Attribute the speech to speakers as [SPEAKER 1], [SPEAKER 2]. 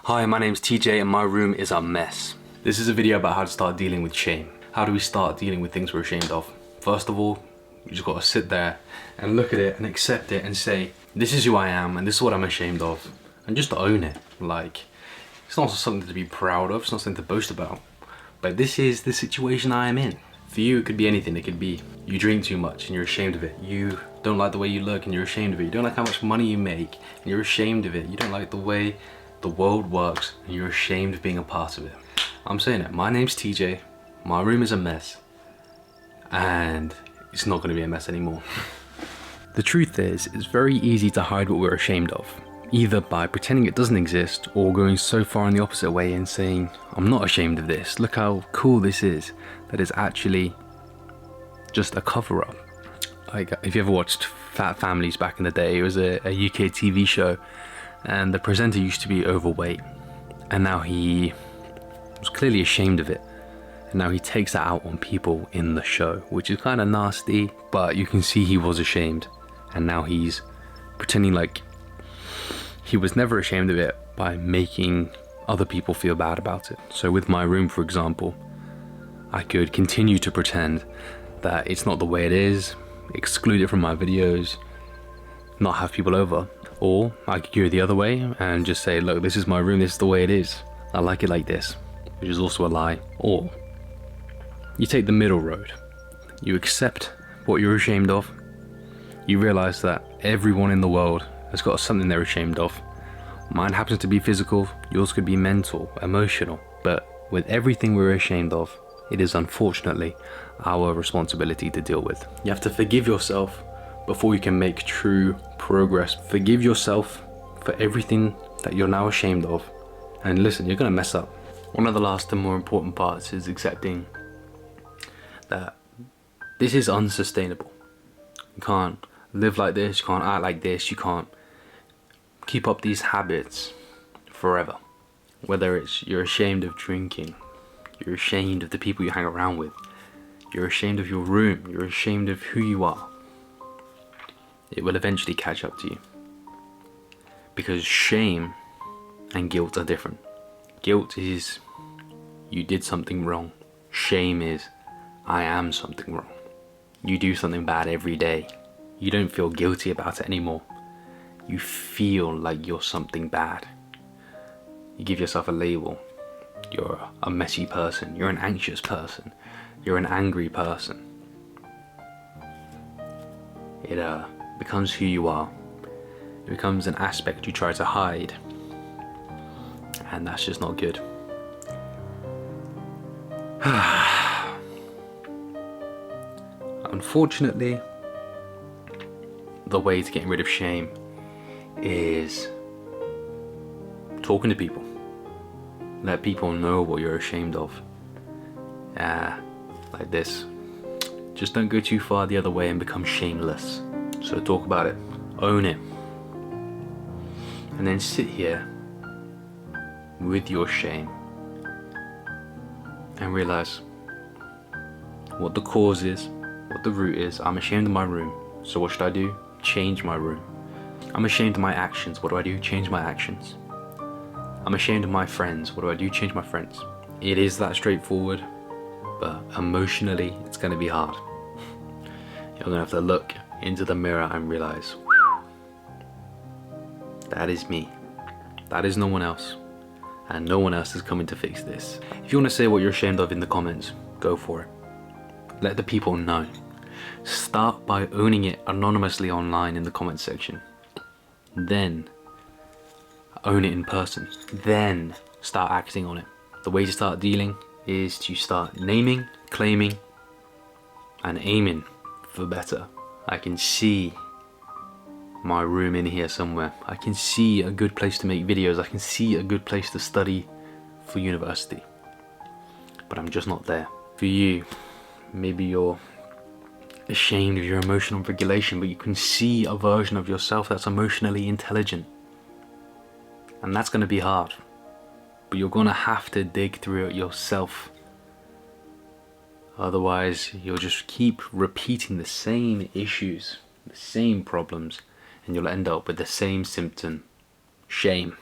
[SPEAKER 1] Hi, my name's TJ and my room is a mess. This is a video about how to start dealing with shame. How do we start dealing with things we're ashamed of? First of all, you just gotta sit there and look at it and accept it and say, this is who I am and this is what I'm ashamed of. And just own it. Like, it's not something to be proud of, it's not something to boast about. But this is the situation I am in. For you, it could be anything. It could be you drink too much and you're ashamed of it. You don't like the way you look and you're ashamed of it. You don't like how much money you make and you're ashamed of it. You don't like the way the world works and you're ashamed of being a part of it. I'm saying it. My name's TJ. My room is a mess. And it's not going to be a mess anymore. The truth is, it's very easy to hide what we're ashamed of. Either by pretending it doesn't exist or going so far in the opposite way and saying, I'm not ashamed of this. Look how cool this is. That is actually just a cover up. Like, if you ever watched Fat Families back in the day, it was a UK TV show and the presenter used to be overweight and now he was clearly ashamed of it. And now he takes that out on people in the show, which is kind of nasty, but you can see he was ashamed. And now he's pretending like he was never ashamed of it by making other people feel bad about it. So with my room, for example, I could continue to pretend that it's not the way it is, exclude it from my videos, not have people over. Or I could go the other way and just say, look, this is my room, this is the way it is. I like it like this, which is also a lie. Or you take the middle road. You accept what you're ashamed of. You realize that everyone in the world has got something they're ashamed of. Mine happens to be physical, yours could be mental, emotional. But with everything we're ashamed of, it is unfortunately our responsibility to deal with. You have to forgive yourself before you can make true progress. Forgive yourself for everything that you're now ashamed of. And listen, you're gonna mess up. One of the last and more important parts is accepting that this is unsustainable. You can't live like this, you can't act like this, you can't keep up these habits forever. Whether it's you're ashamed of drinking, you're ashamed of the people you hang around with, you're ashamed of your room, you're ashamed of who you are. It will eventually catch up to you. Because shame and guilt are different. Guilt is you did something wrong. Shame is I am something wrong. You do something bad every day. You don't feel guilty about it anymore. You feel like you're something bad. You give yourself a label. You're a messy person. You're an anxious person. You're an angry person. It becomes who you are. It becomes an aspect you try to hide. And that's just not good. Unfortunately, the way to getting rid of shame is talking to people. Let people know what you're ashamed of. Like this. Just don't go too far the other way and become shameless. So talk about it. Own it. And then sit here with your shame and realize what the cause is, what the root is. I'm ashamed of my room. So what should I do? Change my room. I'm ashamed of my actions. What do I do? Change my actions. I'm ashamed of my friends. What do I do? Change my friends. It is that straightforward, but emotionally it's going to be hard. You're going to have to look into the mirror and realize, that is me. That is no one else. And no one else is coming to fix this. If you want to say what you're ashamed of in the comments, go for it. Let the people know. Start by owning it anonymously online in the comment section. Then own it in person. Then start acting on it. The way to start dealing is to start naming, claiming, and aiming for better. I can see my room in here somewhere. I can see a good place to make videos. I can see a good place to study for university. But I'm just not there. For you, maybe you're ashamed of your emotional regulation, but you can see a version of yourself that's emotionally intelligent. And that's going to be hard. But you're going to have to dig through it yourself. Otherwise, you'll just keep repeating the same issues, the same problems, and you'll end up with the same symptom: shame.